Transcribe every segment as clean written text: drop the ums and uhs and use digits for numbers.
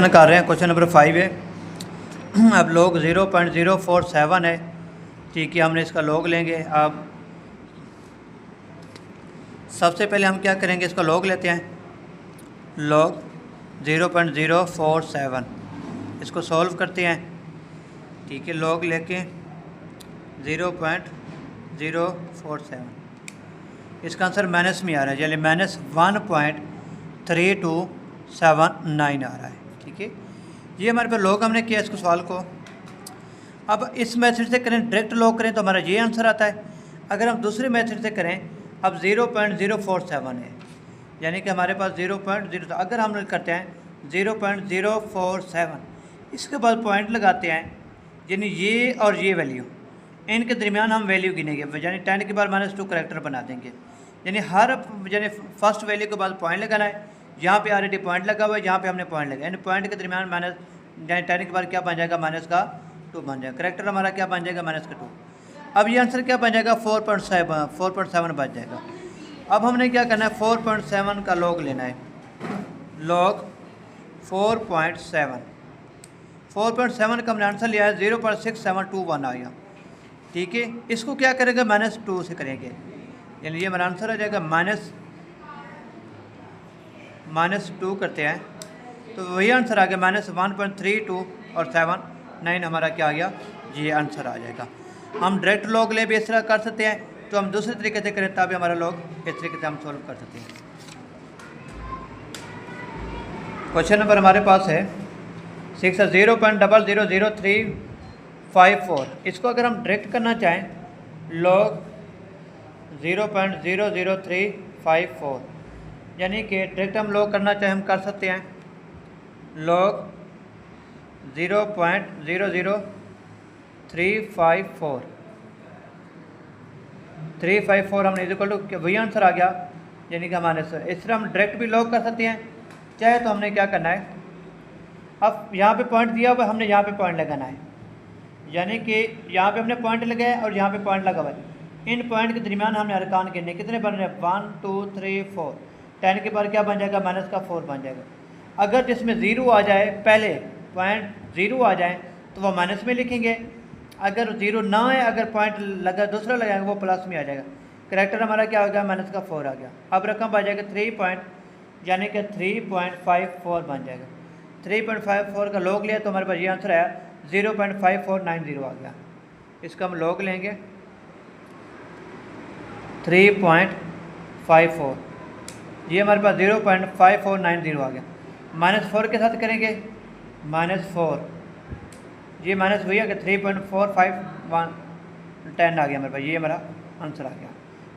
कर रहे हैं। क्वेश्चन नंबर 5 है। अब लॉग 0.047 है, ठीक है। हमने इसका लॉग लेंगे। अब सबसे पहले हम क्या करेंगे, इसका लॉग लेते हैं। लॉग 0.047 इसको सॉल्व करते हैं, ठीक है। लॉग लेके 0.047 इसका आंसर माइनस में आ रहा है, यानी -1.3279 आ रहा है, ठीक है। ये हमारे पास लॉग हमने किया इसको सवाल को। अब इस मेथड से करें, डायरेक्ट लॉग करें तो हमारा ये आंसर आता है। अगर हम दूसरे मेथड से करें, अब 0.047 है, यानी कि हमारे पास 0.0, अगर हम करते हैं 0.047 इसके बाद पॉइंट लगाते हैं, यानी ये और ये वैल्यू, इनके दरमियान हम वैल्यू गिनेंगे, यानी 10 के बाद -2 करेक्टर बना देंगे। यानी यानी फर्स्ट वैल्यू के बाद पॉइंट लगाना है। यहाँ पे ऑलरेडी पॉइंट लगा हुआ है, यहाँ पे हमने पॉइंट लगाया, यानी पॉइंट के दरमियान माइनस, यानी 10 के बाद क्या बन जाएगा, -2 बन जाएगा। करेक्टर हमारा क्या बन जाएगा, -2। अब ये आंसर क्या बन जाएगा, 4.7 बन जाएगा। अब हमने क्या करना है, 4.7 का लॉग लेना है। लॉग 4.7 का हमने आंसर लिया है 0.6721 आ गया, ठीक है। इसको क्या करेंगे, -2 से करेंगे, यानी ये हमारा आंसर आ जाएगा -2 करते हैं तो वही आंसर आ गया, -1.32 और 79 हमारा क्या आ गया, ये आंसर आ जाएगा। हम डायरेक्ट लॉग ले भी इस तरह कर सकते हैं, तो हम दूसरे तरीके से करें तभी हमारा लॉग इस तरीके से हम सॉल्व कर सकते हैं। क्वेश्चन नंबर हमारे पास है 6 0.000354। इसको अगर हम डायरेक्ट करना चाहें, लॉग 0.00354, यानी कि डायरेक्ट हम लॉग करना चाहें हम कर सकते हैं। लॉग 0.00354 हमने इक्वल टू वही आंसर आ गया, यानी कि हमारे इस तरह हम डायरेक्ट भी लॉग कर सकते हैं, चाहे तो हमने क्या करना है, अब यहाँ पे पॉइंट दिया हुआ, हमने यहाँ पे पॉइंट लगाना है, यानी कि यहाँ पे हमने पॉइंट लगाया और यहाँ पे पॉइंट लगा हुआ है। इन पॉइंट के दरमियान हमने अरकान गिनने, कितने बन रहे हैं, 1 2 3 4। 10 के बाद क्या बन जाएगा, -4 बन जाएगा। अगर जिसमें 0 आ जाए, पहले पॉइंट 0 आ जाए तो वह माइनस में लिखेंगे, अगर 0 ना है, अगर पॉइंट लगा दूसरा लगाएंगे वो प्लस में आ जाएगा। करेक्टर हमारा क्या हो गया, -4 आ गया। अब रकम आ जाएगा 3 यानी कि 3.54 बन जाएगा। 3.54 का लॉग लिया तो हमारे पास ये आंसर आया 0.5490 आ गया। इसका हम लॉग लेंगे 3.54, ये हमारे पास 0.5490 आ गया। -4 के साथ करेंगे, -4, ये माइनस वही आ गया, 3.45110 आ गया हमारे पास, ये हमारा आंसर आ गया।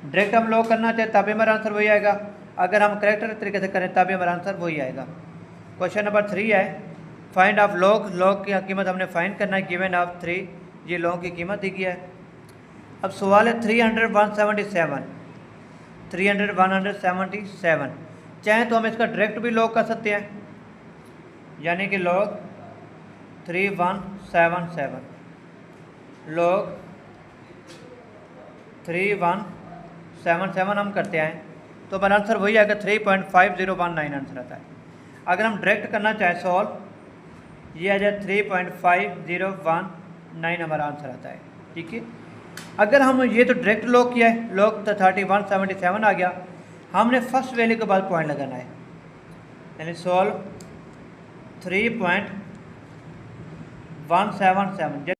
डायरेक्ट हम लॉग करना चाहे तभी हमारा आंसर वही आएगा, अगर हम करेक्टर तरीके से करें तभी हमारा आंसर वही आएगा। क्वेश्चन नंबर 3 है, फाइंड ऑफ लॉग। लॉग की कीमत हमने फाइंड करना है, गिवन ऑफ 3, ये लॉग की कीमत दी गई है। अब सवाल है 300 चाहे तो हम इसका डायरेक्ट भी लॉग कर सकते हैं, यानी कि लॉग 3177, लॉग 3177 हम करते हैं तो हमारा आंसर वही आएगा, 3.5019 आंसर आता है। अगर हम डायरेक्ट करना चाहें सॉल्व, ये आ जाए 3.5019 हमारा आंसर आता है, ठीक है। अगर हम ये तो डायरेक्ट लॉग किया है, लॉग 3177 आ गया, हमने फर्स्ट वैल्यू के बाद पॉइंट लगाना है, यानी सॉल्व 3.177